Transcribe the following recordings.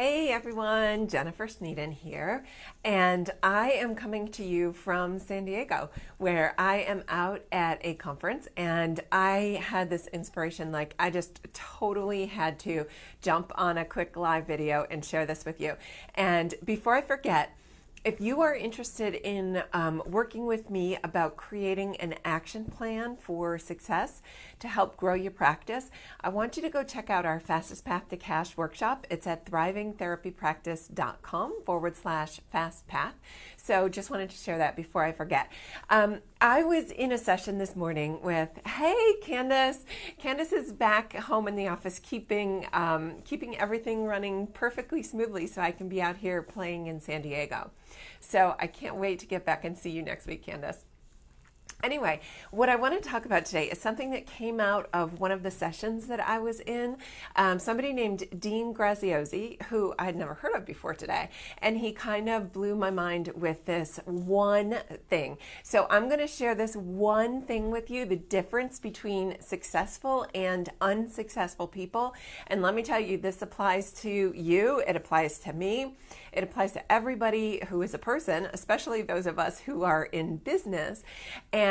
Hey everyone, Jennifer Sneeden here, and I am coming to you from San Diego, where I am out at a conference, and I had this inspiration, like I just totally had to jump on a quick live video and share this with you. And before I forget, if you are interested in working with me about creating an action plan for success to help grow your practice, I want you to go check out our Fastest Path to Cash workshop. It's at thrivingtherapypractice.com/fast path. So just wanted to share that before I forget. I was in a session this morning with, hey, Candace. Candace is back home in the office, keeping everything running perfectly smoothly so I can be out here playing in San Diego. So I can't wait to get back and see you next week, Candace. Anyway, what I want to talk about today is something that came out of one of the sessions that I was in. Somebody named Dean Graziosi, who I had never heard of before today, and he kind of blew my mind with this one thing. So I'm going to share this one thing with you, the difference between successful and unsuccessful people. And let me tell you, this applies to you, it applies to me, it applies to everybody who is a person, especially those of us who are in business. And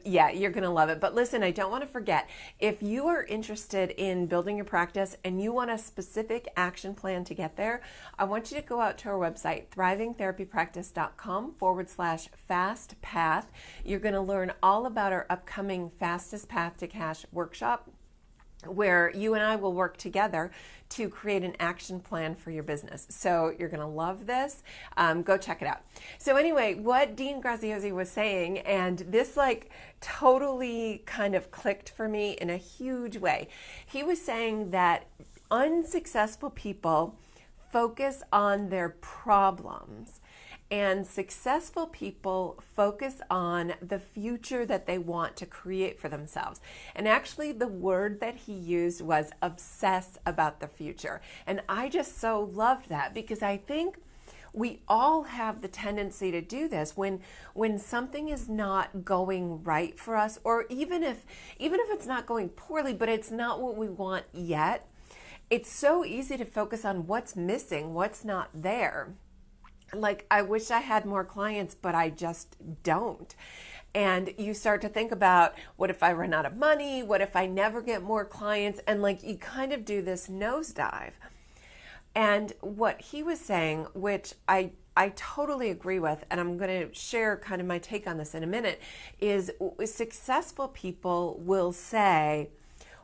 yeah, you're going to love it. But listen, I don't want to forget, if you are interested in building your practice and you want a specific action plan to get there, I want you to go out to our website, thrivingtherapypractice.com/fast path. You're going to learn all about our upcoming Fastest Path to Cash workshop, where you and I will work together to create an action plan for your business. So you're going to love this. Go check it out. So anyway, what Dean Graziosi was saying, and this like totally kind of clicked for me in a huge way. He was saying that unsuccessful people focus on their problems, and successful people focus on the future that they want to create for themselves. And actually the word that he used was obsess about the future. And I just so loved that, because I think we all have the tendency to do this when something is not going right for us, or even if it's not going poorly, but it's not what we want yet. It's so easy to focus on what's missing, what's not there. Like, I wish I had more clients, but I just don't. And you start to think about, what if I run out of money? What if I never get more clients? And like, you kind of do this nosedive. And what he was saying, which I totally agree with, and I'm going to share kind of my take on this in a minute, is successful people will say,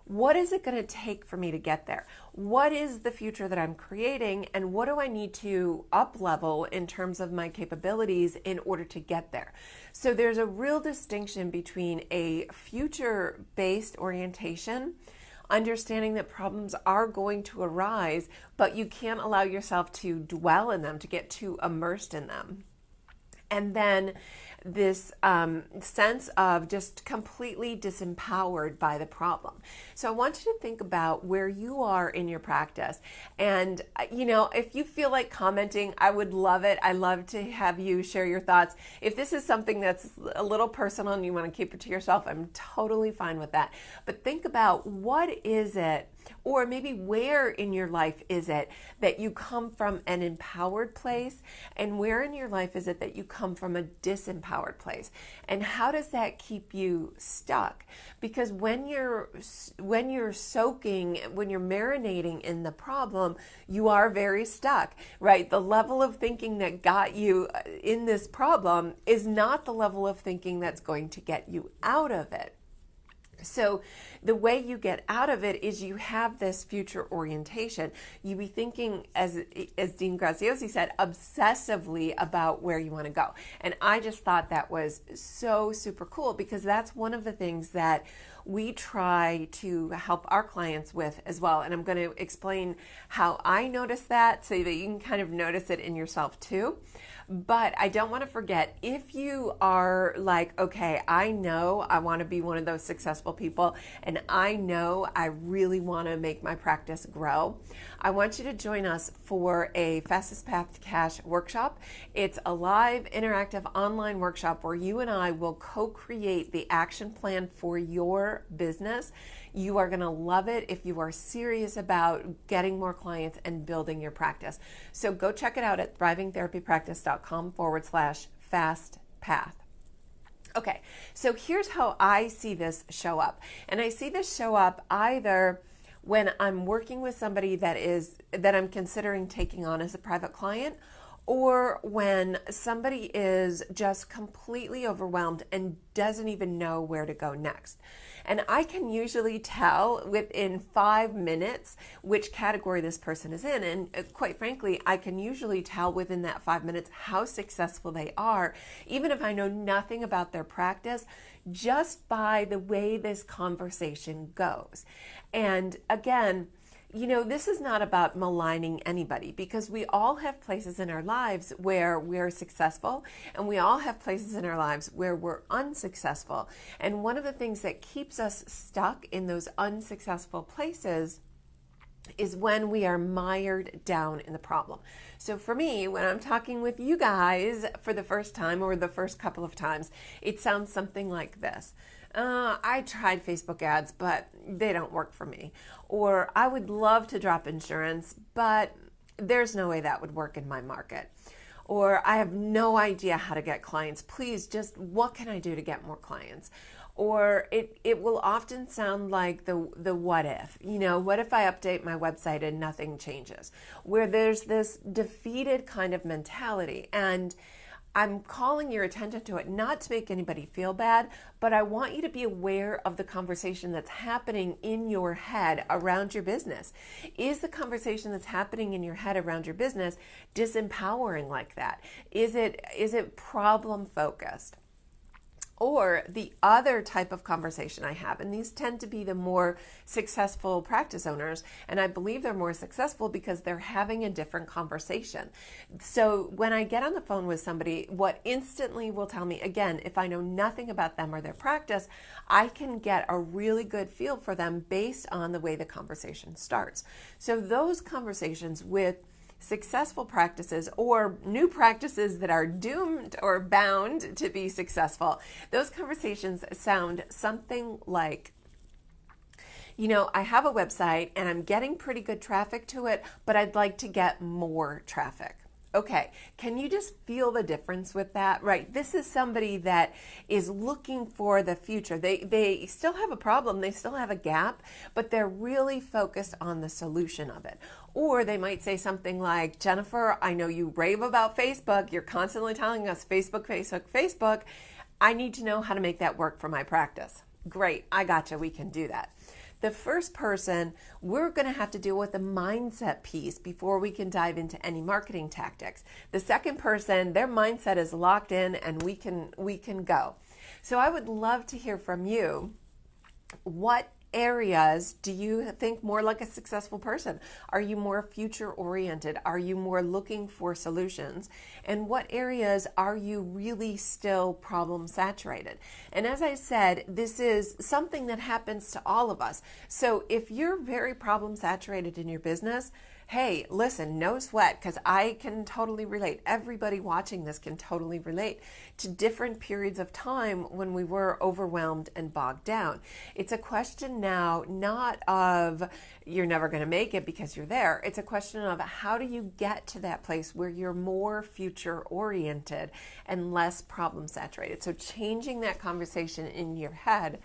what is it going to take for me to get there? What is the future that I'm creating, and what do I need to up level in terms of my capabilities in order to get there? So there's a real distinction between a future-based orientation, understanding that problems are going to arise, but you can't allow yourself to dwell in them, to get too immersed in them. And then this sense of just completely disempowered by the problem. So I want you to think about where you are in your practice. And, you know, if you feel like commenting, I would love it. I love to have you share your thoughts. If this is something that's a little personal and you want to keep it to yourself, I'm totally fine with that. But think about, what is it, or maybe where in your life is it that you come from an empowered place, and where in your life is it that you come from a disempowered place? And how does that keep you stuck? Because when you're soaking, when you're marinating in the problem, you are very stuck, right? The level of thinking that got you in this problem is not the level of thinking that's going to get you out of it. So the way you get out of it is you have this future orientation. You be thinking, as Dean Graziosi said, obsessively about where you want to go. And I just thought that was so super cool, because that's one of the things that we try to help our clients with as well. And I'm going to explain how I notice that so that you can kind of notice it in yourself too. But I don't want to forget, if you are like, okay, I know I want to be one of those successful people, and I know I really want to make my practice grow, I want you to join us for a Fastest Path to Cash workshop. It's a live, interactive, online workshop where you and I will co-create the action plan for your business, You are going to love it if you are serious about getting more clients and building your practice. So go check it out at thrivingtherapypractice.com/fast path. Okay, so here's how I see this show up. And I see this show up either when I'm working with somebody that I'm considering taking on as a private client, or when somebody is just completely overwhelmed and doesn't even know where to go next. And I can usually tell within 5 minutes which category this person is in. And quite frankly, I can usually tell within that 5 minutes how successful they are, even if I know nothing about their practice, just by the way this conversation goes. And again, this is not about maligning anybody, because we all have places in our lives where we're successful, and we all have places in our lives where we're unsuccessful. And one of the things that keeps us stuck in those unsuccessful places is when we are mired down in the problem. So for me, when I'm talking with you guys for the first time or the first couple of times, it sounds something like this. I tried Facebook ads, but they don't work for me. Or I would love to drop insurance, but there's no way that would work in my market. Or I have no idea how to get clients. Please, just what can I do to get more clients? Or it will often sound like the what if. What if I update my website and nothing changes? Where there's this defeated kind of mentality. And I'm calling your attention to it not to make anybody feel bad, but I want you to be aware of the conversation that's happening in your head around your business. Is the conversation that's happening in your head around your business disempowering like that? Is it problem focused? Or the other type of conversation I have, and these tend to be the more successful practice owners, and I believe they're more successful because they're having a different conversation. So when I get on the phone with somebody, what instantly will tell me, again, if I know nothing about them or their practice, I can get a really good feel for them based on the way the conversation starts. So those conversations with successful practices or new practices that are doomed or bound to be successful, those conversations sound something like, I have a website and I'm getting pretty good traffic to it, but I'd like to get more traffic. Okay, can you just feel the difference with that? Right, this is somebody that is looking for the future. They still have a problem, they still have a gap, but they're really focused on the solution of it. Or they might say something like, Jennifer, I know you rave about Facebook. You're constantly telling us Facebook, Facebook, Facebook. I need to know how to make that work for my practice. Great, I gotcha, we can do that. The first person, we're going to have to deal with the mindset piece before we can dive into any marketing tactics. The second person, their mindset is locked in and we can go. So I would love to hear from you. What areas do you think more like a successful person? Are you more future oriented? Are you more looking for solutions? And what areas are you really still problem saturated? And as I said, this is something that happens to all of us. So if you're very problem saturated in your business, hey, listen, no sweat, because I can totally relate. Everybody watching this can totally relate to different periods of time when we were overwhelmed and bogged down. It's a question now not of you're never going to make it because you're there. It's a question of how do you get to that place where you're more future oriented and less problem saturated. So changing that conversation in your head,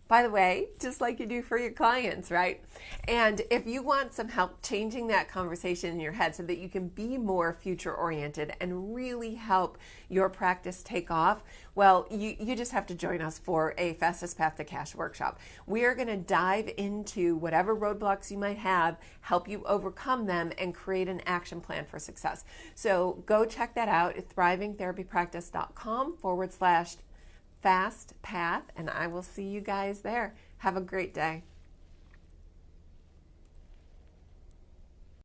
by the way, just like you do for your clients, right? And if you want some help changing that conversation in your head so that you can be more future-oriented and really help your practice take off, well, you just have to join us for a Fastest Path to Cash workshop. We are going to dive into whatever roadblocks you might have, help you overcome them, and create an action plan for success. So go check that out at thrivingtherapypractice.com/fast path, and I will see you guys there. Have a great day.